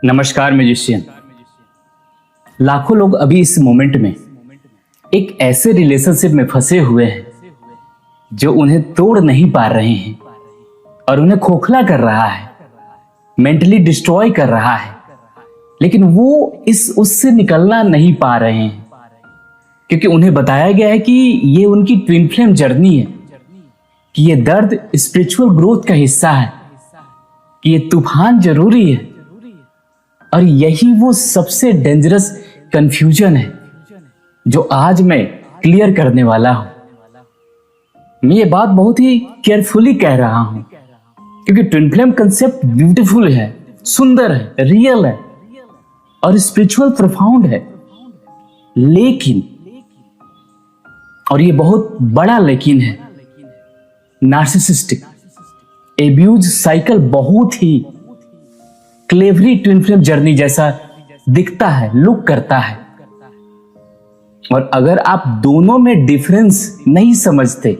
नमस्कार म्यूजिशियन। लाखों लोग अभी इस मोमेंट में एक ऐसे रिलेशनशिप में फंसे हुए हैं जो उन्हें तोड़ नहीं पा रहे हैं और उन्हें खोखला कर रहा है, मेंटली डिस्ट्रॉय कर रहा है, लेकिन वो उससे निकलना नहीं पा रहे हैं क्योंकि उन्हें बताया गया है कि ये उनकी ट्विन फ्लेम जर्नी है, कि ये दर्द स्पिरिचुअल ग्रोथ का हिस्सा है, कि ये तूफान जरूरी है और यही वो सबसे डेंजरस कंफ्यूजन है जो आज मैं क्लियर करने वाला हूं। मैं ये बात बहुत ही केयरफुली कह रहा हूं क्योंकि ट्विन फ्लेम कंसेप्ट ब्यूटीफुल है, सुंदर है, रियल है और स्पिरिचुअल प्रोफाउंड है, लेकिन और ये बहुत बड़ा लेकिन है, नार्सिसिस्टिक एब्यूज साइकिल बहुत ही क्लेवरी ट्विन फ्लेम जर्नी जैसा दिखता है, लुक करता है। और अगर आप दोनों में डिफरेंस नहीं समझते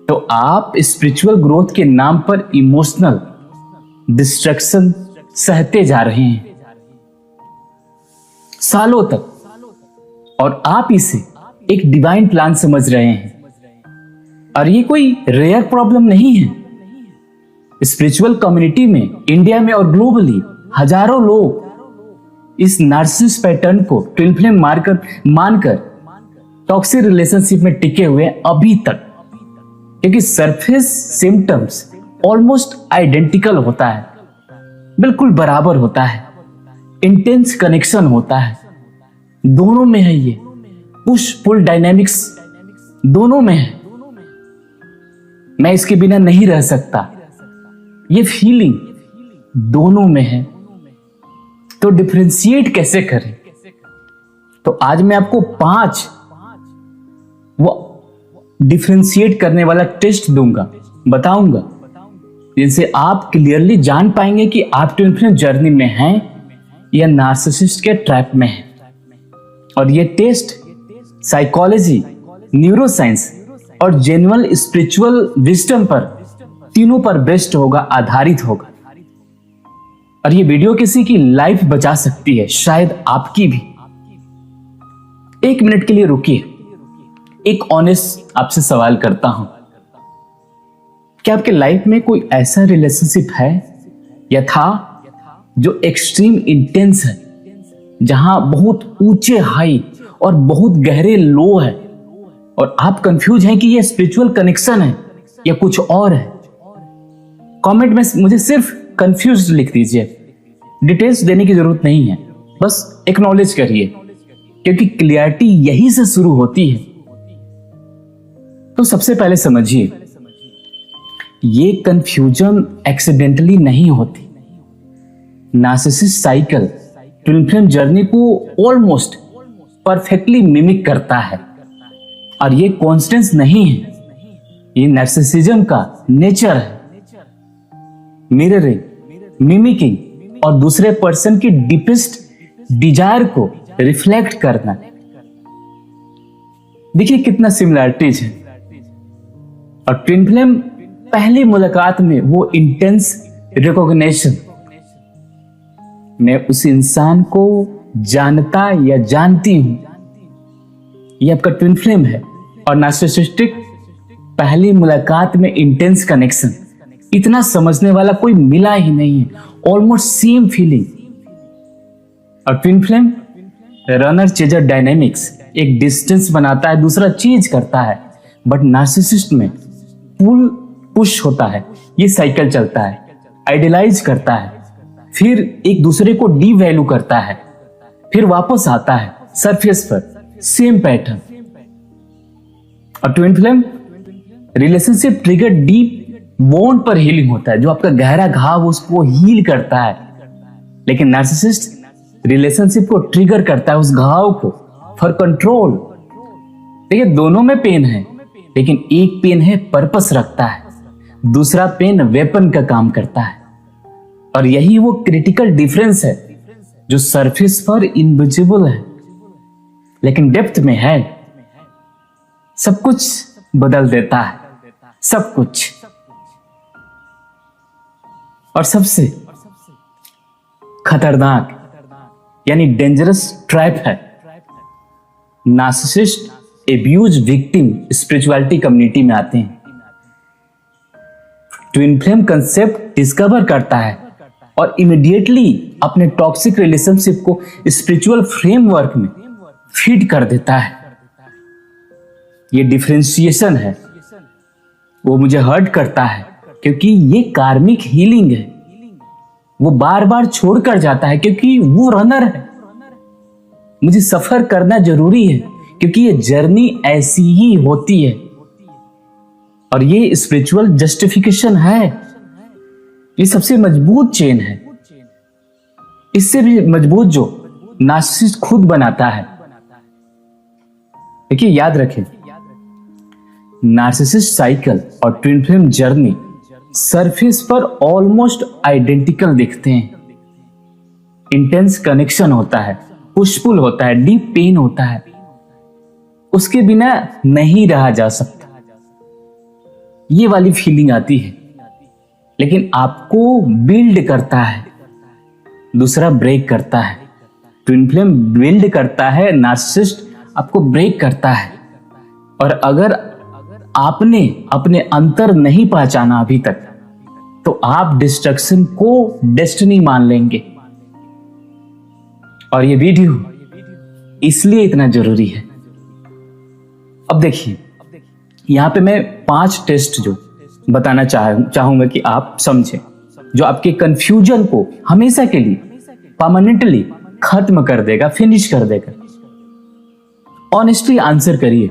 तो आप स्पिरिचुअल ग्रोथ के नाम पर इमोशनल डिस्ट्रक्शन सहते जा रहे हैं सालों तक, और आप इसे एक डिवाइन प्लान समझ रहे हैं। और ये कोई रेयर प्रॉब्लम नहीं है। स्पिरिचुअल कम्युनिटी में, इंडिया में और ग्लोबली हजारों लोग इस नार्सिसिस पैटर्न को ट्विन फ्लेम मानकर टॉक्सिक रिलेशनशिप में टिके हुए हैं अभी तक, क्योंकि सरफेस सिम्टम्स ऑलमोस्ट आइडेंटिकल होता है, बिल्कुल बराबर होता है, इंटेंस कनेक्शन होता है, दोनों में है, ये पुश पुल डायनेमिक्स दोनों में है, मैं इसके बिना नहीं रह सकता, ये फीलिंग दोनों में है। तो डिफरेंशिएट कैसे करें? तो आज मैं आपको 5 वो डिफरेंशिएट करने वाला टेस्ट दूंगा, बताऊंगा, जिनसे आप क्लियरली जान पाएंगे कि आप ट्विन फ्लेम जर्नी में हैं या नार्सिसिस्ट के ट्रैप में हैं। और ये टेस्ट साइकोलॉजी, न्यूरोसाइंस और जेन्युइन स्पिरिचुअल विजडम पर, तीनों पर बेस्ड होगा, आधारित होगा। और ये वीडियो किसी की लाइफ बचा सकती है, शायद आपकी भी। 1 मिनट के लिए रुकिए, एक ऑनेस्ट आपसे सवाल करता हूं, क्या आपके लाइफ में कोई ऐसा रिलेशनशिप है या था जो एक्सट्रीम इंटेंस है, जहां बहुत ऊंचे हाई और बहुत गहरे लो है और आप कंफ्यूज हैं कि ये स्पिरिचुअल कनेक्शन है या कुछ और है? कमेंट में मुझे सिर्फ कंफ्यूज लिख दीजिए, डिटेल्स देने की जरूरत नहीं है, बस एक्नॉलेज करिए, क्योंकि क्लियरिटी यहीं से शुरू होती है। तो सबसे पहले समझिए, ये कंफ्यूजन एक्सीडेंटली नहीं होती। Narcissist cycle twin flame journey को ऑलमोस्ट परफेक्टली मिमिक करता है और ये कॉन्स्टेंस नहीं है, ये नार्सिसिज्म का नेचर है। मिररिंग, मिमिकिंग और दूसरे पर्सन की डीपेस्ट डिजायर को रिफ्लेक्ट करना। देखिए कितना सिमिलरिटीज है। और ट्विन फ्लेम पहली मुलाकात में वो इंटेंस रिकॉग्निशन, मैं उस इंसान को जानता या जानती हूं, ये आपका ट्विन फ्लेम है। और नार्सिसिस्टिक पहली मुलाकात में इंटेंस कनेक्शन, इतना समझने वाला कोई मिला ही नहीं है, ऑलमोस्ट सेम फीलिंग। और twin flame runner chaser dynamics, एक डिस्टेंस बनाता है, दूसरा चेज करता है, बट नार्सिसिस्ट में पुल पुश होता है, ये साइकिल चलता है, आइडियलाइज करता है, फिर एक दूसरे को डी वैल्यू करता है, फिर वापस आता है सरफेस पर, सेम पैटर्न। और twin flame relationship trigger deep bond पर हीलिंग होता है, जो आपका गहरा घाव उसको हील करता है। लेकिन नार्सिसिस्ट रिलेशनशिप को ट्रिगर करता है, उस घाव को, फॉर कंट्रोल। देखिए दोनों में पेन है, लेकिन एक पेन है पर्पस रखता है, दूसरा पेन वेपन का काम करता है। और यही वो क्रिटिकल डिफरेंस है जो सरफेस पर इनविजिबल है लेकिन डेप्थ में है। सब कुछ बदल देता है, सब कुछ। और सबसे खतरनाक यानी डेंजरस ट्रैप है। Narcissist abuse victim spirituality community में आते हैं। ट्विन फ्लेम कंसेप्ट डिस्कवर करता है और इमीडिएटली अपने टॉक्सिक रिलेशनशिप को स्पिरिचुअल फ्रेमवर्क में फीड कर देता है। ये डिफरेंशिएशन है, वो मुझे हर्ट करता है क्योंकि ये कार्मिक हीलिंग है। वो बार बार छोड़कर जाता है क्योंकि वो रनर है। मुझे सफर करना जरूरी है क्योंकि ये जर्नी ऐसी ही होती है। और ये स्पिरिचुअल जस्टिफिकेशन है। ये सबसे मजबूत चेन है। इससे भी मजबूत जो नार्सिसिस्ट खुद बनाता है। देखिए, याद रखें, नार्सिसिस्ट साइकिल और ट्विन फ्लेम जर्नी सरफेस पर ऑलमोस्ट आइडेंटिकल दिखते हैं। इंटेंस कनेक्शन होता है, पुशपुल होता है, डीप पेन होता है, उसके बिना नहीं रहा जा सकता, ये वाली फीलिंग आती है। लेकिन आपको बिल्ड करता है, दूसरा ब्रेक करता है। ट्विन फ्लेम बिल्ड करता है, नार्सिसिस्ट आपको ब्रेक करता है। और अगर आपने अपने अंतर नहीं पहचाना अभी तक, तो आप डिस्ट्रक्शन को डेस्टिनी मान लेंगे। और ये वीडियो इसलिए इतना जरूरी है। अब देखिए, यहां पे मैं 5 टेस्ट जो बताना चाहूंगा कि आप समझें, जो आपके कंफ्यूजन को हमेशा के लिए परमानेंटली खत्म कर देगा, फिनिश कर देगा। ऑनेस्टली आंसर करिए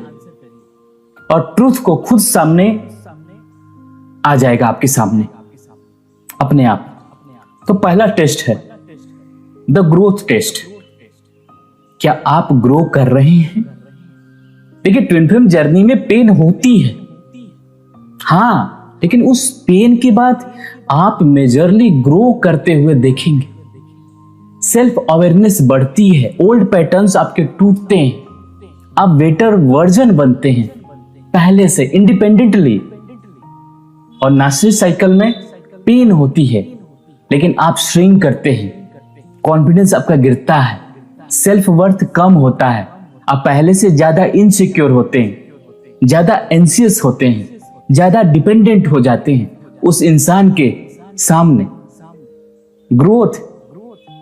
और ट्रूथ को खुद सामने आ जाएगा, आपके सामने अपने आप। तो पहला टेस्ट है द ग्रोथ टेस्ट। क्या आप ग्रो कर रहे हैं? देखिए, ट्विन फ्लेम जर्नी में पेन होती है, हाँ, लेकिन उस पेन के बाद आप मेजरली ग्रो करते हुए देखेंगे। सेल्फ अवेयरनेस बढ़ती है, ओल्ड पैटर्न्स आपके टूटते हैं, आप बेटर वर्जन बनते हैं पहले से इंडिपेंडेंटली। और नार्सिसिस्ट साइकिल में पेन होती है, लेकिन आप श्रिंक करते हैं, कॉन्फिडेंस आपका गिरता है, सेल्फ वर्थ कम होता है, आप पहले से ज्यादा इनसिक्योर होते हैं, ज्यादा एंशियस होते हैं, ज्यादा डिपेंडेंट हो जाते हैं उस इंसान के सामने। ग्रोथ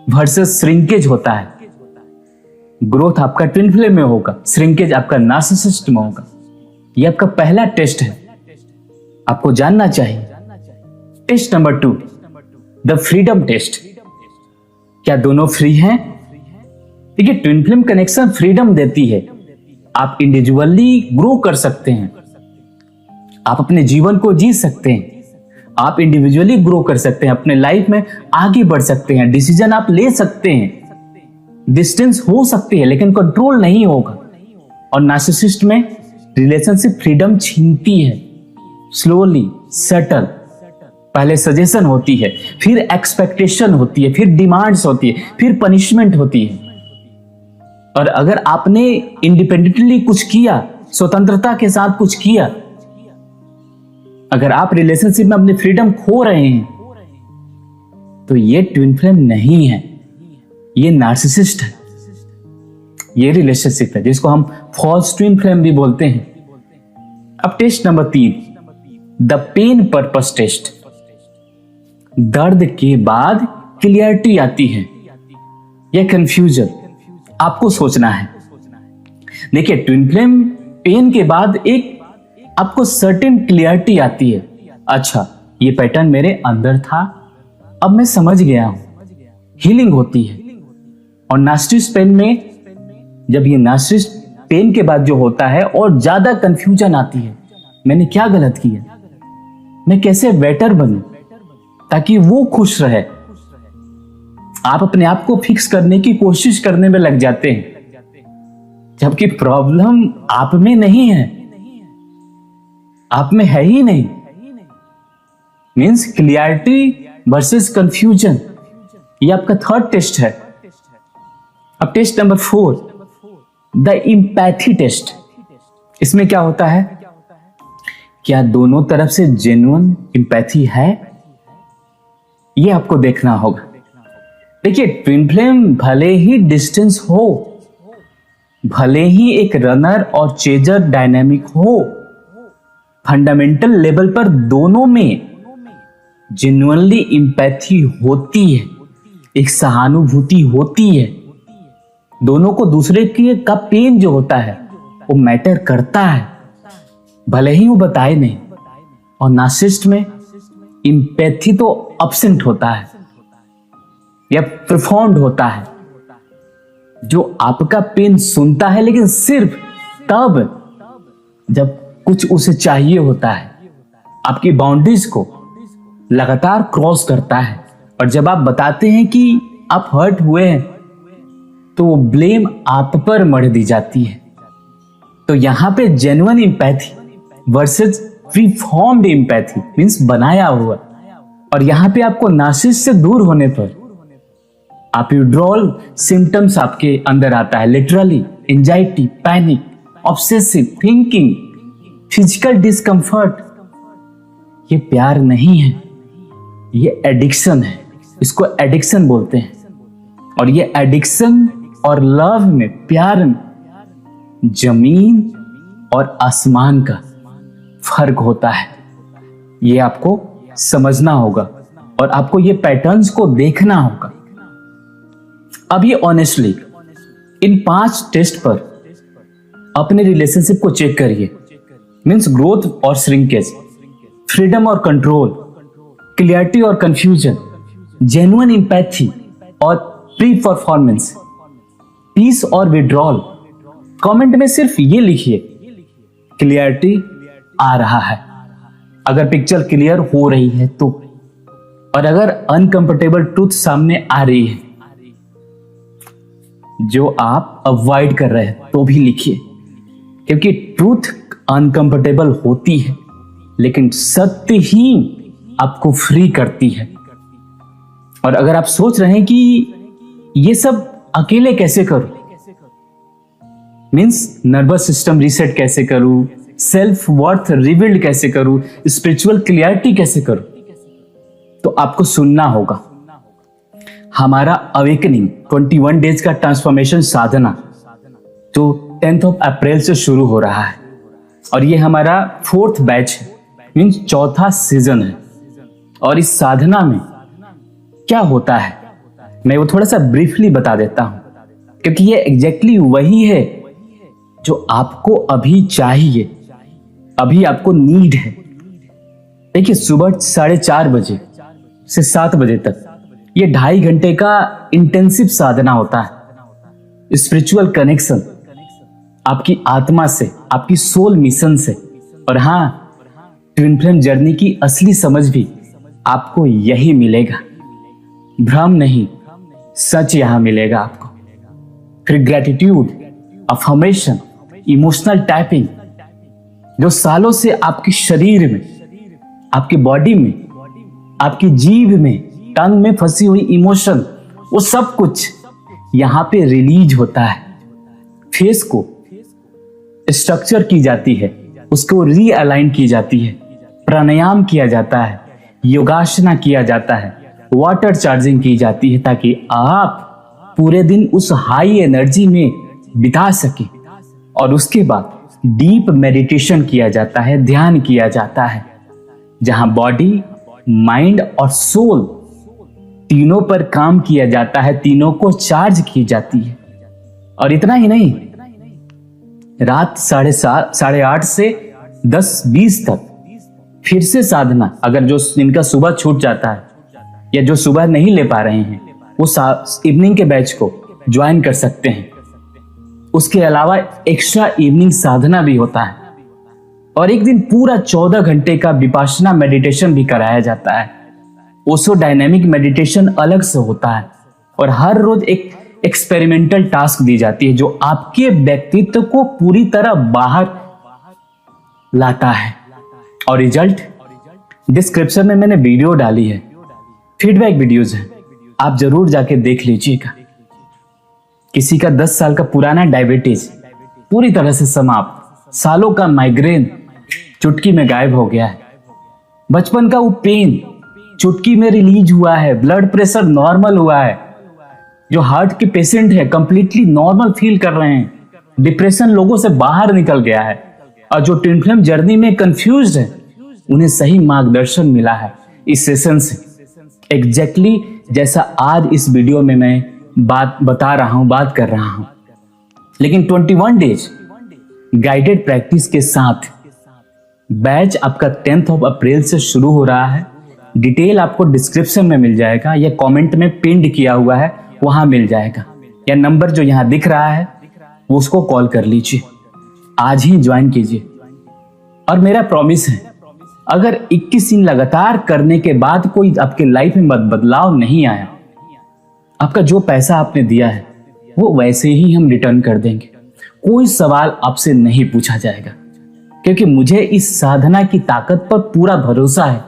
वर्सेस श्रिंकेज होता है। ग्रोथ आपका ट्विन फ्लेम में होगा, श्रिंकेज आपका नार्सिसिस्ट में होगा। ये आपका पहला टेस्ट है, आपको जानना चाहिए। Test number 2, the freedom test. क्या दोनों फ्री हैं? देखिए, ट्विन फ्लेम कनेक्शन फ्रीडम देती है। आप इंडिविजुअली ग्रो कर सकते हैं, आप अपने जीवन को जी सकते हैं, आप इंडिविजुअली ग्रो कर सकते हैं, अपने लाइफ में आगे बढ़ सकते हैं, डिसीजन आप ले सकते हैं, डिस्टेंस हो सकती है लेकिन कंट्रोल नहीं होगा। और नार्सिसिस्ट में रिलेशनशिप फ्रीडम छीनती है, स्लोली, सटल। पहले सजेशन होती है, फिर एक्सपेक्टेशन होती है, फिर डिमांड्स होती है, फिर पनिशमेंट होती है। और अगर आपने इंडिपेंडेंटली कुछ किया, स्वतंत्रता के साथ कुछ किया, अगर आप रिलेशनशिप में अपनी फ्रीडम खो रहे हैं, तो ये ट्विन फ्लेम नहीं है, ये नार्सिसिस्ट है। ये रिलेशनशिप है जिसको हम फॉल्स ट्विन फ्लेम भी बोलते हैं। अब test number 3, the pain purpose test. दर्द के बाद क्लियरिटी आती है या कंफ्यूजन, आपको सोचना है। देखिए, ट्विन फ्लेम पेन के बाद एक आपको सर्टेन क्लियरिटी आती है। अच्छा, ये पैटर्न मेरे अंदर था, अब मैं समझ गया हूं। हीलिंग होती है। और नार्सिसिस्ट पेन में, जब ये नार्सिसिस्ट पेन के बाद जो होता है, और ज्यादा कंफ्यूजन आती है। मैंने क्या गलत किया, मैं कैसे बेटर बनूं ताकि वो खुश रहे। आप अपने आप को फिक्स करने की कोशिश करने में लग जाते हैं, जबकि प्रॉब्लम आप में नहीं है, आप में है ही नहीं। मींस क्लियरिटी वर्सेस कंफ्यूजन, ये आपका थर्ड टेस्ट है। अब test number 4, the empathy test. इसमें क्या होता है? क्या दोनों तरफ से जेन्युइन एम्पैथी है, ये आपको देखना होगा। देखिए, ट्विन फ्लेम भले ही डिस्टेंस हो, भले ही एक रनर और चेजर डायनामिक हो, फंडामेंटल लेवल पर दोनों में जेन्युइनली इंपैथी होती है, एक सहानुभूति होती है। दोनों को दूसरे के का पेन जो होता है वो मैटर करता है, भले ही वो बताए नहीं। और नार्सिसिस्ट में इंपैथी तो एब्सेंट होता है या प्रोफाउंड होता है, जो आपका पेन सुनता है लेकिन सिर्फ तब जब कुछ उसे चाहिए होता है, आपकी बाउंड्रीज को लगातार क्रॉस करता है। और जब आप बताते हैं कि आप हर्ट हुए हैं तो वो ब्लेम आप पर मढ़ दी जाती है। तो यहां पे genuine empathy versus preformed empathy means बनाया हुआ। और यहां पे आपको नार्सिसिस्ट से दूर होने पर आप विड्रॉल सिम्टम्स आपके अंदर आता है, literally anxiety, panic, obsessive thinking, physical discomfort. ये प्यार नहीं है, ये एडिक्शन है, इसको एडिक्शन बोलते हैं। और ये एडिक्शन और लव में, प्यार में जमीन और आसमान का फर्क होता है। ये आपको समझना होगा और आपको ये पैटर्न्स को देखना होगा। अब ये ऑनेस्टली इन 5 टेस्ट पर अपने रिलेशनशिप को चेक करिए। मीन्स ग्रोथ और श्रिंकेज, फ्रीडम और कंट्रोल, क्लियरिटी और कंफ्यूजन, जेन्युइन एम्पैथी और प्री परफॉर्मेंस, पीस और विड्रॉल। कमेंट में सिर्फ ये लिखिए, क्लियरिटी आ रहा है, अगर पिक्चर क्लियर हो रही है तो। और अगर अनकंफर्टेबल ट्रूथ सामने आ रही है जो आप अवॉइड कर रहे हैं तो भी लिखिए, क्योंकि ट्रूथ अनकंफर्टेबल होती है लेकिन सत्य ही आपको फ्री करती है। और अगर आप सोच रहे हैं कि ये सब अकेले कैसे करूं, मींस नर्वस सिस्टम रीसेट कैसे करूं, सेल्फ वर्थ रिबिल्ड कैसे करूं, स्पिरिचुअल क्लियरिटी कैसे करूं, तो आपको सुनना होगा हमारा अवेकनिंग 21 डेज का ट्रांसफॉर्मेशन साधना जो 10 अप्रैल से शुरू हो रहा है। और ये हमारा 4th बैच है, मीन्स 4था सीजन है। और इस साधना में क्या होता है मैं वो थोड़ा सा ब्रीफली बता देता हूं, क्योंकि ये एग्जैक्टली वही है जो आपको अभी चाहिए, अभी आपको नीड है। देखिए, सुबह 4:30 बजे से 7 बजे तक ये 2.5 घंटे का इंटेंसिव साधना होता है। स्पिरिचुअल कनेक्शन आपकी आत्मा से, आपकी सोल मिशन से। और हाँ, ट्विन फ्लेम जर्नी की असली समझ भी आपको यही मिलेगा, भ्रम नहीं, सच यहां मिलेगा आपको। फिर ग्रेटिट्यूड, अफर्मेशन, इमोशनल टैपिंग, जो सालों से आपके शरीर में, आपकी बॉडी में, आपकी जीभ में, टंग में फंसी हुई इमोशन, वो सब कुछ यहां पे रिलीज होता है। फेस को स्ट्रक्चर की जाती है, उसको रीअलाइन की जाती है, प्राणायाम किया जाता है, योगासना किया जाता है, वाटर चार्जिंग की जाती है, ताकि आप पूरे दिन उस हाई एनर्जी में बिता सके। और उसके बाद डीप मेडिटेशन किया जाता है, ध्यान किया जाता है, जहां बॉडी, माइंड और सोल तीनों पर काम किया जाता है, तीनों को चार्ज की जाती है। और इतना ही नहीं, रात 8:30 से 10:20 तक फिर से साधना। अगर जो इनका सुबह छूट जाता है या जो सुबह नहीं ले पा रहे हैं, वो इवनिंग के बैच को ज्वाइन कर सकते हैं। उसके अलावा एक्स्ट्रा इवनिंग साधना भी होता है। और एक दिन पूरा 14 घंटे का विपासना मेडिटेशन भी कराया जाता है। ओशो डायनेमिक मेडिटेशन अलग से होता है। और हर रोज एक एक्सपेरिमेंटल टास्क दी जाती है जो आपके व्यक्तित्व को पूरी तरह बाहर लाता है। और रिजल्ट डिस्क्रिप्शन में मैंने वीडियो डाली है, फीडबैक वीडियोज है, आप जरूर जाके देख लीजिएगा। किसी का 10 साल का पुराना डायबिटीज पूरी तरह से समाप्त, सालों का माइग्रेन चुटकी में गायब हो गया है, बचपन का वो पेन चुटकी में रिलीज हुआ है, ब्लड प्रेशर नॉर्मल हुआ है, जो हार्ट के पेशेंट है कंप्लीटली नॉर्मल फील कर रहे हैं, डिप्रेशन लोगों से बाहर निकल गया है, और जो ट्विन फ्लेम जर्नी में कंफ्यूज्ड है उन्हें सही मार्गदर्शन मिला है इस सेशन से। एग्जैक्टली जैसा आज इस वीडियो में मैं बात बता रहा हूं, बात कर रहा हूं। लेकिन 21 डेज गाइडेड प्रैक्टिस के साथ बैच आपका 10 अप्रैल से शुरू हो रहा है। डिटेल आपको डिस्क्रिप्शन में मिल जाएगा या कमेंट में पिंड किया हुआ है वहां मिल जाएगा, या नंबर जो यहां दिख रहा है वो उसको कॉल कर लीजिए, आज ही ज्वाइन कीजिए। और मेरा प्रॉमिस है, अगर 21 दिन लगातार करने के बाद कोई आपके लाइफ में बदलाव नहीं आया, आपका जो पैसा आपने दिया है वो वैसे ही हम रिटर्न कर देंगे, कोई सवाल आपसे नहीं पूछा जाएगा, क्योंकि मुझे इस साधना की ताकत पर पूरा भरोसा है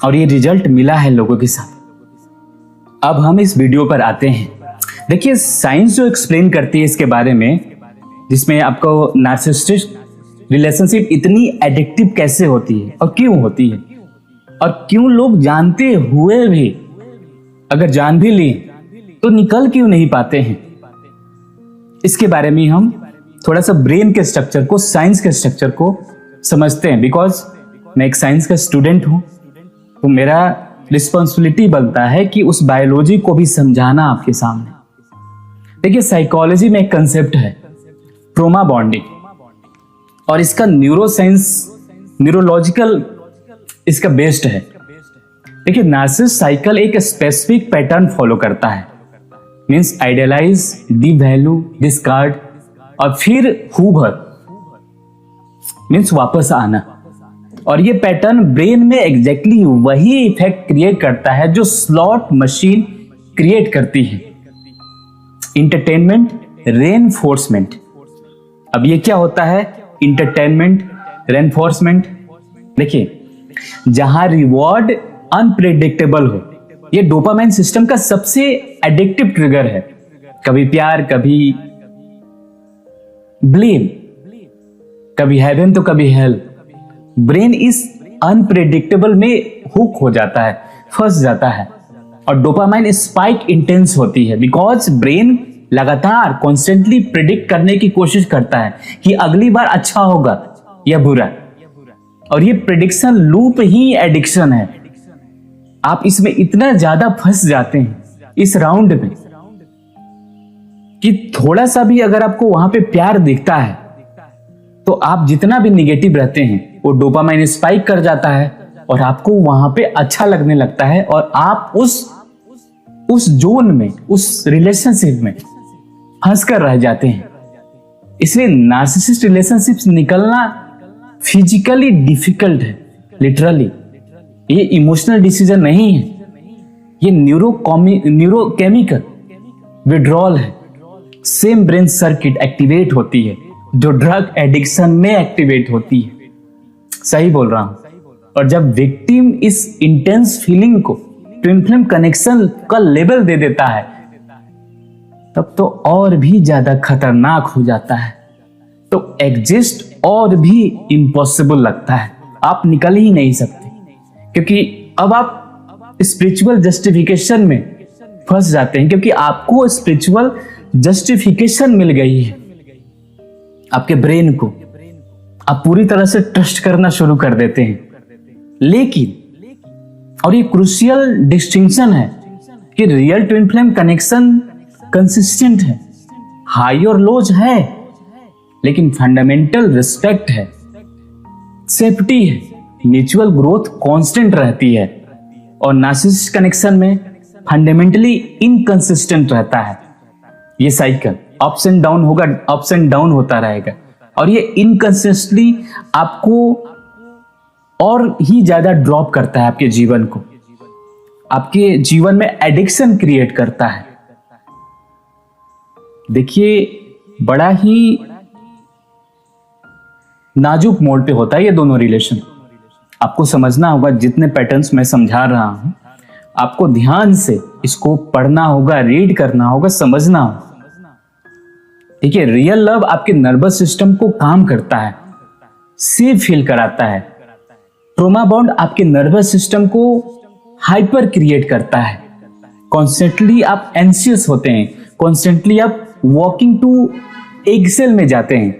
और ये रिजल्ट मिला है लोगों के साथ। अब हम इस वीडियो पर आते हैं। देखिए, साइंस जो एक्सप्लेन करती है इसके बारे में, जिसमें आपको नार्सिसिस्टिक रिलेशनशिप इतनी एडिक्टिव कैसे होती है और क्यों होती है, और क्यों लोग जानते हुए भी अगर जान भी लिए तो निकल क्यों नहीं पाते हैं, इसके बारे में हम थोड़ा सा ब्रेन के स्ट्रक्चर को, साइंस के स्ट्रक्चर को समझते हैं। बिकॉज मैं एक साइंस का स्टूडेंट हूं, तो मेरा रिस्पॉन्सिबिलिटी बनता है कि उस बायोलॉजी को भी समझाना आपके सामने। देखिए, साइकोलॉजी में एक कंसेप्ट है ट्रोमा बॉन्डिंग, और इसका न्यूरो साइंस, न्यूरोलॉजिकल इसका बेस्ड है। देखिए, नार्सिसिस्ट साइकिल एक स्पेसिफिक पैटर्न फॉलो करता है, मींस आइडियलाइज, डिवैल्यू, डिस्कार्ड और फिर हूबर, मींस वापस आना। और ये पैटर्न ब्रेन में एग्जैक्टली वही इफेक्ट क्रिएट करता है जो स्लॉट मशीन क्रिएट करती है, इंटरटेनमेंट, रेनफोर्समेंट। अब ये क्या होता है इंटरटेनमेंट, रेनफोर्समेंट? देखिए, जहां रिवॉर्ड अनप्रेडिक्टेबल हो, ये डोपामाइन सिस्टम का सबसे एडिक्टिव ट्रिगर है। कभी प्यार, कभी ब्लेम, कभी हेवन तो कभी हेल। ब्रेन इस अनप्रेडिक्टेबल में हुक हो जाता है, फंस जाता है, और डोपामाइन स्पाइक इंटेंस होती है, बिकॉज ब्रेन लगातार कॉन्स्टेंटली प्रिडिक्ट करने की कोशिश करता है कि अगली बार अच्छा होगा या बुरा। और ये प्रिडिक्शन लूप ही एडिक्शन है। आप इसमें इतना ज्यादा फंस जाते हैं इस राउंड में कि थोड़ा सा भी अगर आपको वहां पे प्यार दिखता है तो आप जितना भी निगेटिव रहते हैं वो डोपामाइन स्पाइक कर जाता है और आपको वहां पे अच्छा लगने लगता है, और आप उस जोन में, उस रिलेशनशिप में फंस कर रह जाते हैं। इसलिए नार्सिसिस्ट रिलेशनशिप से निकलना फिजिकली डिफिकल्ट है, लिटरली। ये इमोशनल डिसीजन नहीं है, ये न्यूरोकेमिकल विड्रॉल है। सेम ब्रेन सर्किट एक्टिवेट होती है जो ड्रग एडिक्शन में एक्टिवेट होती है। सही बोल रहा हूं। और जब विक्टिम इस इंटेंस फीलिंग को ट्विन फ्लेम कनेक्शन का लेबल दे देता है, तब तो और भी ज्यादा खतरनाक हो जाता है। तो एग्जिस्ट और भी इम्पॉसिबल लगता है, आप निकल ही नहीं सकते, क्योंकि अब आप स्पिरिचुअल जस्टिफिकेशन में फंस जाते हैं, क्योंकि आपको स्पिरिचुअल जस्टिफिकेशन मिल गई है। आपके ब्रेन को आप पूरी तरह से ट्रस्ट करना शुरू कर देते हैं। लेकिन, और ये क्रूशियल डिस्टिंक्शन है कि real twin flame connection consistent है, हाई और लोज है, लेकिन फंडामेंटल रिस्पेक्ट है, सेफ्टी है, म्यूचुअल ग्रोथ कांस्टेंट रहती है। और नार्सिसिस्ट कनेक्शन में फंडामेंटली इनकंसिस्टेंट रहता है। ये साइकिल अप्स एंड डाउन होगा, अप्स एंड डाउन होता रहेगा, और ये इनकंसिस्टेंटली आपको और ही ज्यादा ड्रॉप करता है आपके जीवन को, आपके जीवन में एडिक्शन क्रिएट करता है। देखिए, बड़ा ही नाजुक मोड पे होता है ये दोनों रिलेशन। आपको समझना होगा, जितने पैटर्न्स मैं समझा रहा हूं आपको ध्यान से इसको पढ़ना होगा, रीड करना होगा, समझना होगा। देखिए, रियल लव आपके नर्वस सिस्टम को काम करता है, सेफ फील कराता है। ट्रोमा बॉन्ड आपके नर्वस सिस्टम को हाइपर क्रिएट करता है, कॉन्स्टेंटली आप एंशियस होते हैं, कॉन्स्टेंटली आप वॉकिंग टू एक्सेल में जाते हैं,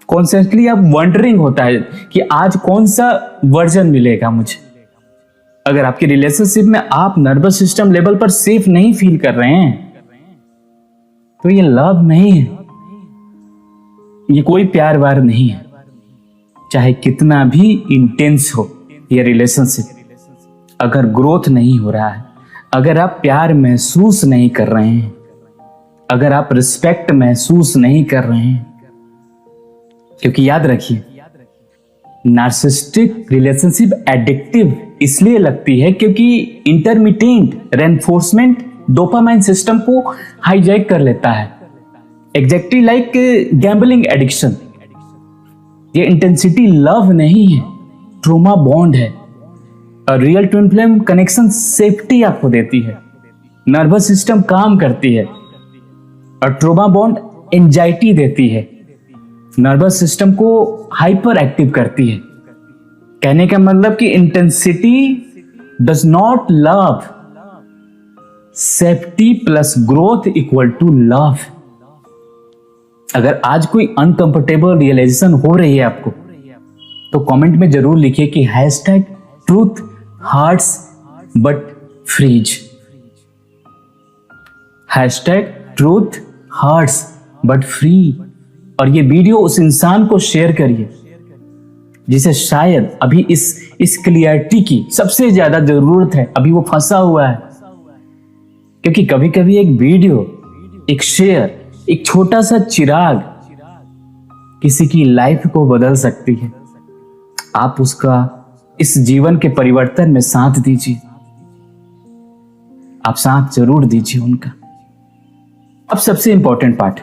कॉन्स्टेंटली आप वंडरिंग होता है कि आज कौन सा वर्जन मिलेगा मुझे। अगर आपकी रिलेशनशिप में आप नर्वस सिस्टम लेवल पर सेफ नहीं फील कर रहे हैं तो ये लव नहीं है, ये कोई प्यार वार नहीं है। चाहे कितना भी इंटेंस हो ये रिलेशनशिप, अगर ग्रोथ नहीं हो रहा है, अगर आप प्यार महसूस नहीं कर रहे हैं, अगर आप रिस्पेक्ट महसूस नहीं कर रहे हैं, क्योंकि याद रखिए नार्सिसिस्टिक रिलेशनशिप एडिक्टिव इसलिए लगती है क्योंकि इंटरमिटेंट रेनफोर्समेंट डोपामाइन सिस्टम को हाईजैक कर लेता है, एग्जैक्टली लाइक गैम्बलिंग एडिक्शन। ये इंटेंसिटी लव नहीं है, ट्रोमा बॉन्ड है। और real twin flame connection safety आपको देती है, नर्वस सिस्टम काम करती है, और ट्रोमा बॉन्ड एंजाइटी देती है, नर्वस सिस्टम को हाइपर एक्टिव करती है। कहने का मतलब कि intensity does not love, safety plus growth equal to love. अगर आज कोई अनकंफर्टेबल रियलाइजेशन हो रही है आपको तो कमेंट में जरूर लिखिए कि hashtag truth hurts but frees, hashtag truth hurts but free. और ये वीडियो उस इंसान को शेयर करिए जिसे शायद अभी इस क्लियरिटी की सबसे ज्यादा जरूरत है, अभी वो फंसा हुआ है। क्योंकि कभी कभी एक वीडियो, एक शेयर, एक छोटा सा चिराग किसी की लाइफ को बदल सकती है। आप उसका इस जीवन के परिवर्तन में साथ दीजिए, आप साथ जरूर दीजिए उनका। अब सबसे इंपॉर्टेंट पार्ट,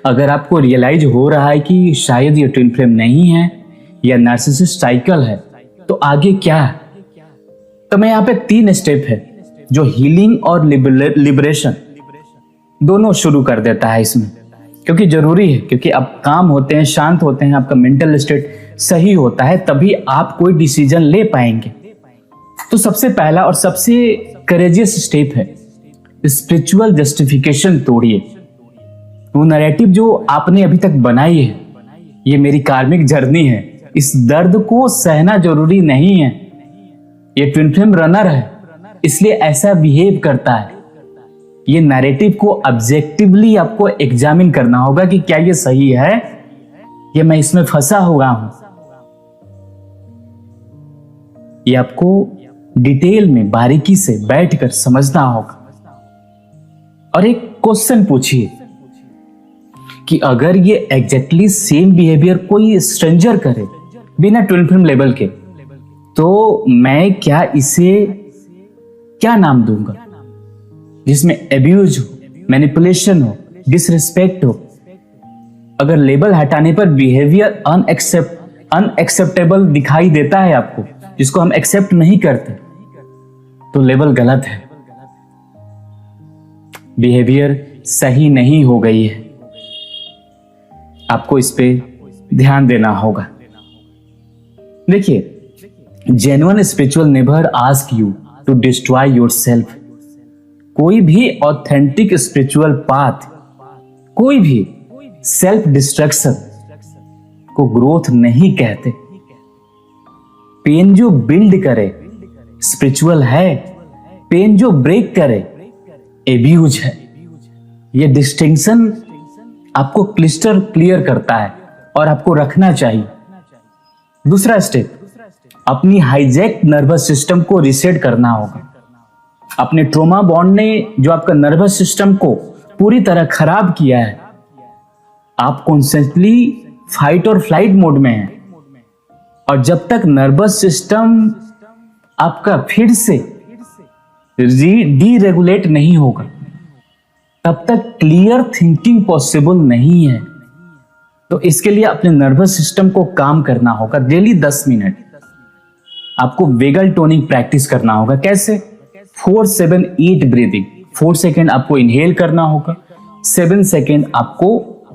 अगर आपको रियलाइज हो रहा है कि शायद ये ट्विन फ्लेम नहीं है या नार्सिसिस्ट साइकिल है तो आगे क्या है? तो मैं यहां पे 3 स्टेप है जो हीलिंग और लिबरेशन दोनों शुरू कर देता है इसमें, क्योंकि जरूरी है, क्योंकि आप काम होते हैं, शांत होते हैं, आपका मेंटल स्टेट सही होता है, तभी आप कोई डिसीजन ले पाएंगे। तो सबसे पहला और सबसे करेजियस स्टेप है स्पिरिचुअल जस्टिफिकेशन तोड़िए। वो नैरेटिव जो आपने अभी तक बनाई है, ये मेरी कार्मिक जर्नी है, इस दर्द को सहना जरूरी नहीं है, ये ट्विन फ्लेम रनर है इसलिए ऐसा बिहेव करता है। ये नैरेटिव को ऑब्जेक्टिवली आपको एग्जामिन करना होगा कि क्या ये सही है या मैं इसमें फंसा हुआ हूं। ये आपको डिटेल में बारीकी से बैठकर समझना होगा। और एक क्वेश्चन पूछिए कि अगर ये एग्जैक्टली सेम बिहेवियर कोई स्ट्रेंजर करे बिना ट्विन फ्लेम लेवल के, तो मैं क्या इसे क्या नाम दूंगा? जिसमें एब्यूज हो, मैनिपुलेशन हो, डिसरिस्पेक्ट हो। अगर लेबल हटाने पर बिहेवियर अनएक्सेप्टेबल दिखाई देता है आपको, जिसको हम एक्सेप्ट नहीं करते, तो लेबल गलत है, बिहेवियर सही नहीं हो गई है। आपको इस पे ध्यान देना होगा। देखिए, genuine spiritual never ask you to destroy yourself. कोई भी ऑथेंटिक स्पिरिचुअल पाथ, कोई भी सेल्फ डिस्ट्रक्शन को ग्रोथ नहीं कहते। पेन जो बिल्ड करे स्पिरिचुअल है, पेन जो ब्रेक करे एब्यूज है। ये डिस्टिंक्शन आपको क्लिस्टर क्लियर करता है और आपको रखना चाहिए। दूसरा स्टेप, अपनी हाईजैक नर्वस सिस्टम को रीसेट करना होगा। अपने ट्रोमा बॉन्ड ने जो आपका नर्वस सिस्टम को पूरी तरह खराब किया है, आप कॉन्स्टेंटली फाइट और फ्लाइट मोड में हैं। और जब तक नर्वस सिस्टम आपका फिर से डीरेगुलेट नहीं होगा, तब तक क्लियर थिंकिंग पॉसिबल नहीं है। तो इसके लिए अपने नर्वस सिस्टम को काम करना होगा। डेली 10 मिनट आपको वेगल टोनिंग प्रैक्टिस करना होगा। कैसे? 4-7-8 ब्रीदिंग। 4 सेकेंड आपको इनहेल करना होगा, 7 सेकेंड आपको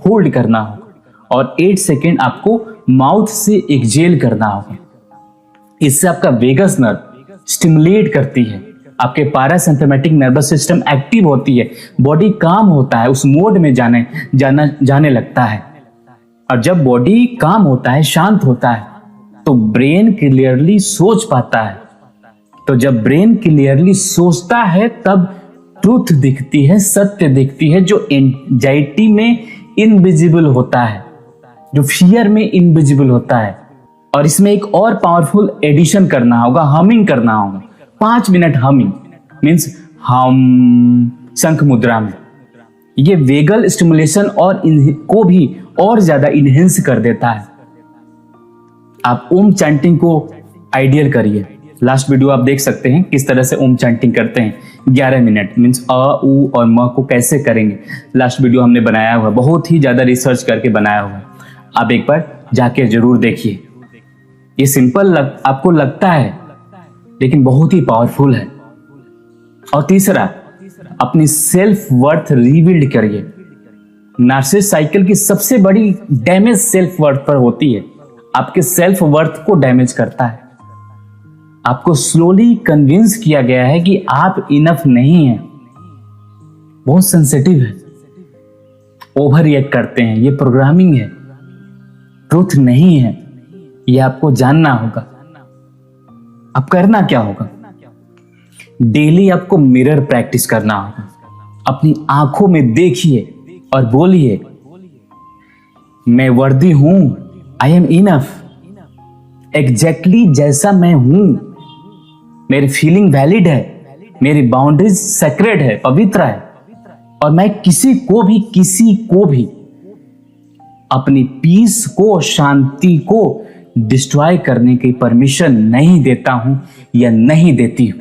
होल्ड करना होगा और 8 सेकेंड आपको माउथ से एक्सहेल करना होगा। इससे आपका वेगस नर्व स्टिमुलेट करती है, आपके पैरासिम्पैथेटिक नर्वस सिस्टम एक्टिव होती है, बॉडी काम होता है, उस मोड में जाने लगता है। और जब बॉडी काम होता है, शांत होता है, तो ब्रेन क्लियरली सोच पाता है। तो जब ब्रेन क्लियरली सोचता है तब ट्रूथ दिखती है, सत्य दिखती है, जो एंजाइटी में इनविजिबल होता है, जो फियर में इनविजिबल होता है। और इसमें एक और पावरफुल एडिशन करना होगा, हमिंग करना होगा। 5 मिनट हमिंग मीन्स हम शंख मुद्रा में, ये वेगल स्टिमुलेशन और को भी और ज्यादा इनहेंस कर देता है। आप ओम चैंटिंग को आइडियल करिए। लास्ट वीडियो आप देख सकते हैं किस तरह से ओम चैंटिंग करते हैं। 11 मिनट मीन्स अ, उ और म को कैसे करेंगे, लास्ट वीडियो हमने बनाया हुआ, बहुत ही ज्यादा रिसर्च करके बनाया हुआ। आप एक बार जाके जरूर देखिए। ये सिंपल आपको लगता है लेकिन बहुत ही पावरफुल है। और तीसरा, अपनी सेल्फ वर्थ रिबिल्ड करिए। नार्सिसिस्ट साइकिल की सबसे बड़ी डैमेज सेल्फ वर्थ पर होती है, आपके सेल्फ वर्थ को डैमेज करता है। आपको स्लोली कन्विंस किया गया है कि आप इनफ नहीं हैं, बहुत सेंसिटिव है, ओवर रिएक्ट करते हैं, ये प्रोग्रामिंग है, ट्रूथ नहीं है। ये आपको जानना होगा। अब करना क्या होगा? डेली आपको मिरर प्रैक्टिस करना होगा। अपनी आंखों में देखिए और बोलिए, मैं वर्दी हूं, आई एम इनफ, एग्जैक्टली जैसा मैं हूं, मेरी फीलिंग वैलिड है, मेरी बाउंड्रीज सेक्रेड है, पवित्र है, और मैं किसी को भी अपनी पीस को, शांति को डिस्ट्रॉय करने की परमिशन नहीं देता हूं या नहीं देती हूं।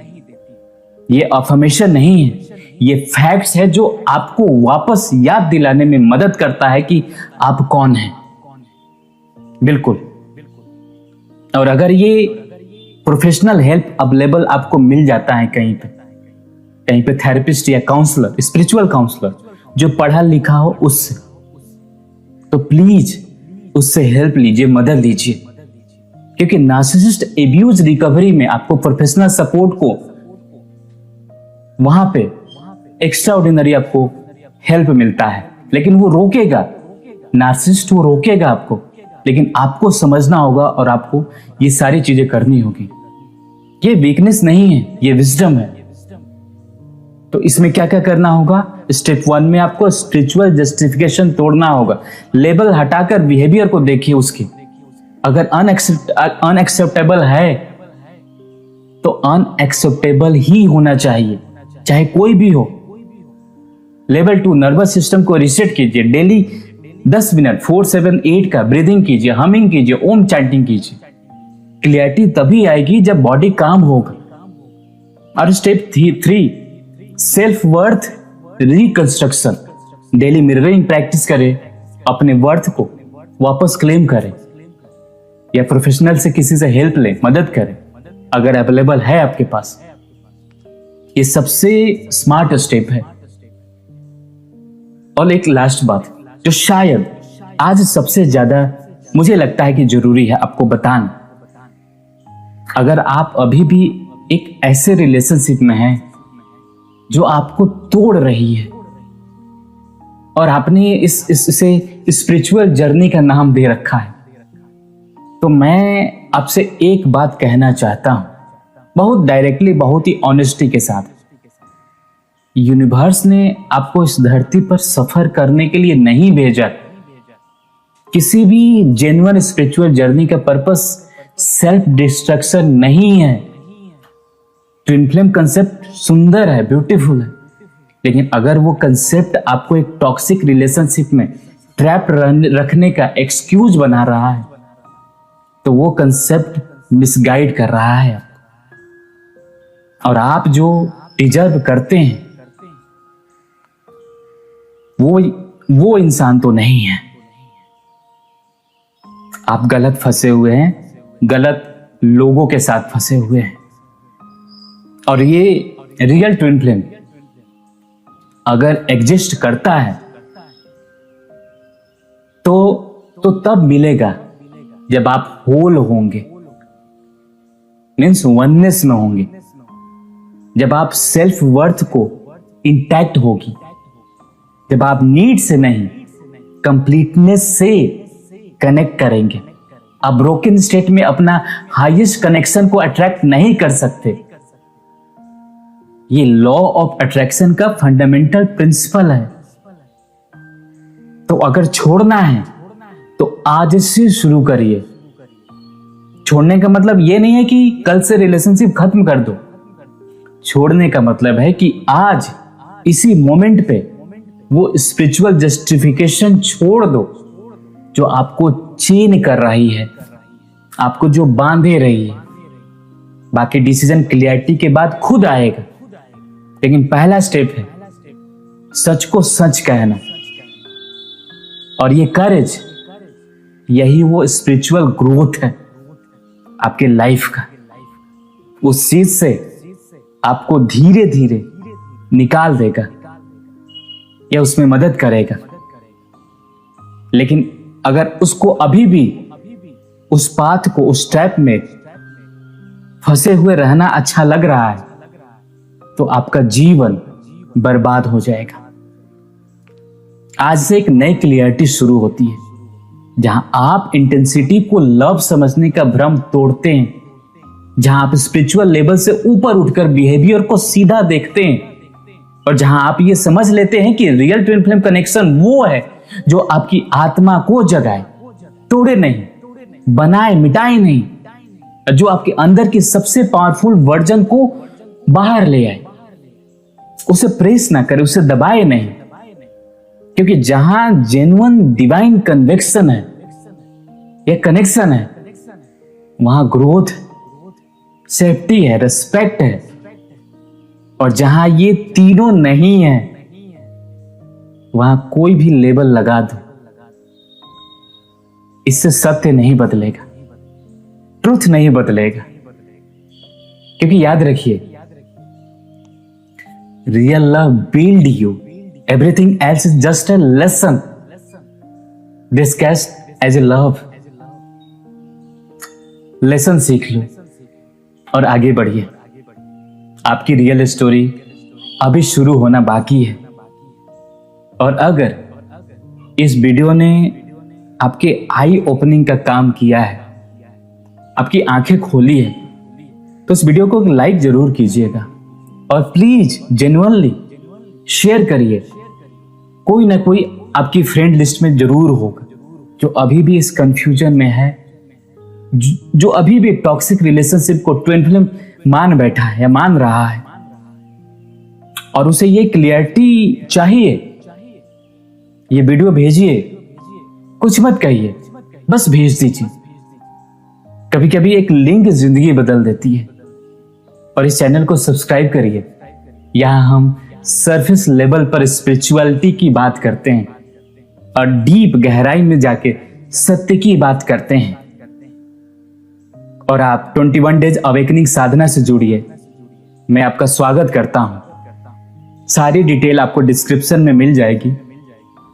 ये अफर्मेशन नहीं है, ये फैक्ट्स है जो आपको वापस याद दिलाने में मदद करता है कि आप कौन हैं। बिल्कुल। और अगर ये प्रोफेशनल हेल्प अवेलेबल आपको मिल जाता है कहीं पे थेरेपिस्ट या काउंसलर, स्पिरिचुअल काउंसलर जो पढ़ा लिखा हो उससे, तो प्लीज उससे हेल्प लीजिए, मदद लीजिए। क्योंकि नार्सिसिस्ट एब्यूज रिकवरी में आपको प्रोफेशनल सपोर्ट को वहां पे एक्स्ट्रा ऑर्डिनरी आपको हेल्प मिलता है, लेकिन वो रोकेगा, नार्सिसिस्ट वो रोकेगा आपको, लेकिन आपको समझना होगा और आपको ये सारी चीजें करनी होगी। ये वीकनेस नहीं है, ये विजडम है। तो इसमें क्या क्या करना होगा? स्टेप 1 में आपको स्पिरिचुअल जस्टिफिकेशन तोड़ना होगा। लेबल हटाकर बिहेवियर को देखिए उसकी। अगर अनएक्सेप्टेबल है तो अनएक्सेप्टेबल ही होना चाहिए, चाहे कोई भी हो। लेवल 2, नर्वस सिस्टम को रिसेट कीजिए। डेली 10 मिनट 4-7-8 का ब्रीदिंग कीजिए, हमिंग कीजिए, ओम चैंटिंग कीजिए। क्लियरिटी तभी आएगी जब बॉडी काम होगा। और step 3, self worth reconstruction. Daily mirroring practice करें, अपने वर्थ को वापस क्लेम करें, या प्रोफेशनल से किसी से हेल्प लें, मदद करें अगर अवेलेबल है आपके पास। ये सबसे स्मार्ट स्टेप है। और एक लास्ट बात जो शायद आज सबसे ज्यादा मुझे लगता है कि जरूरी है आपको बताना। अगर आप अभी भी एक ऐसे रिलेशनशिप में हैं जो आपको तोड़ रही है और आपने इसे स्पिरिचुअल जर्नी का नाम दे रखा है, तो मैं आपसे एक बात कहना चाहता हूं, बहुत डायरेक्टली, बहुत ही ऑनेस्टी के साथ। यूनिवर्स ने आपको इस धरती पर सफर करने के लिए नहीं भेजा। किसी भी जेन्युइन स्पिरिचुअल जर्नी का पर्पस सेल्फ डिस्ट्रक्शन नहीं है। ट्विन फ्लेम कंसेप्ट सुंदर है, ब्यूटीफुल है, लेकिन अगर वो कंसेप्ट आपको एक टॉक्सिक रिलेशनशिप में ट्रैप रखने का एक्सक्यूज बना रहा है, तो वो कंसेप्ट मिसगाइड कर रहा है आपको। और आप जो डिजर्व करते हैं वो इंसान तो नहीं है। आप गलत फंसे हुए हैं, गलत लोगों के साथ फंसे हुए हैं। और ये रियल ट्विन फ्लेम अगर एग्जिस्ट करता है तो तब मिलेगा जब आप होल होंगे, मीन्स वननेस में होंगे, जब आप सेल्फ वर्थ को इंटैक्ट होगी, जब आप नीड से नहीं कंप्लीटनेस से कनेक्ट करेंगे। आप ब्रोकन स्टेट में अपना हाईएस्ट कनेक्शन को अट्रैक्ट नहीं कर सकते। ये लॉ ऑफ अट्रैक्शन का फंडामेंटल प्रिंसिपल है। तो अगर छोड़ना है तो आज से शुरू करिए। छोड़ने का मतलब ये नहीं है कि कल से रिलेशनशिप खत्म कर दो। छोड़ने का मतलब है कि आज इसी मोमेंट पे वो स्पिरिचुअल जस्टिफिकेशन छोड़ दो जो आपको चेन कर रही है, आपको जो बांधे रही है। बाकी डिसीजन क्लियरिटी के बाद खुद आएगा, लेकिन पहला स्टेप है सच को सच कहना। और ये करेज, यही वो स्पिरिचुअल ग्रोथ है आपके लाइफ का। उस चीज से आपको धीरे धीरे निकाल देगा या उसमें मदद करेगा। लेकिन अगर उसको अभी भी उस पाथ को, उस स्टेप में फंसे हुए रहना अच्छा लग रहा है, तो आपका जीवन बर्बाद हो जाएगा। आज से एक नई क्लियरिटी शुरू होती है, जहां आप इंटेंसिटी को लव समझने का भ्रम तोड़ते हैं, जहां आप स्पिरिचुअल लेवल से ऊपर उठकर बिहेवियर को सीधा देखते हैं, और जहां आप ये समझ लेते हैं कि रियल ट्विन फ्लेम कनेक्शन वो है जो आपकी आत्मा को जगाए, तोड़े नहीं, बनाए मिटाए नहीं, जो आपके अंदर की सबसे पावरफुल वर्जन को बाहर ले आए, उसे प्रेस ना करे, उसे दबाए नहीं। क्योंकि जहां जेन्युइन डिवाइन कन्वेक्शन है या कनेक्शन है, वहां ग्रोथ, सेफ्टी है, रिस्पेक्ट है। और जहां ये तीनों नहीं है, वहां कोई भी लेबल लगा दो, इससे सत्य नहीं बदलेगा, ट्रुथ नहीं बदलेगा। क्योंकि याद रखिए, real love build you, everything else is just a lesson discussed as a love. Lesson सीख लो और आगे बढ़िए। आपकी रियल स्टोरी अभी शुरू होना बाकी है। और अगर इस वीडियो ने आपके आई ओपनिंग का काम किया है, आपकी आंखें खोली है, तो इस वीडियो को लाइक जरूर कीजिएगा और प्लीज जेन्युइनली शेयर करिए। कोई ना कोई आपकी फ्रेंड लिस्ट में जरूर होगा जो अभी भी इस कंफ्यूजन में है, जो अभी भी टॉक्सिक रिलेशनशिप को ट्विन फ्लेम मान बैठा है या मान रहा है, और उसे ये क्लियरिटी चाहिए। ये वीडियो भेजिए, कुछ मत कहिए, बस भेज दीजिए। कभी कभी एक लिंक जिंदगी बदल देती है। और इस चैनल को सब्सक्राइब करिए। यहां हम सरफेस लेवल पर स्पिरिचुअलिटी की बात करते हैं और डीप गहराई में जाके सत्य की बात करते हैं। और आप 21 डेज अवेकनिंग साधना से जुड़िए। मैं आपका स्वागत करता हूं। सारी डिटेल आपको डिस्क्रिप्शन में मिल जाएगी।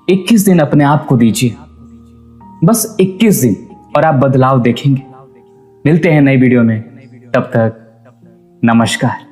21 दिन अपने आप को दीजिए, बस 21 दिन, और आप बदलाव देखेंगे। मिलते हैं नई वीडियो में, तब तक नमस्कार।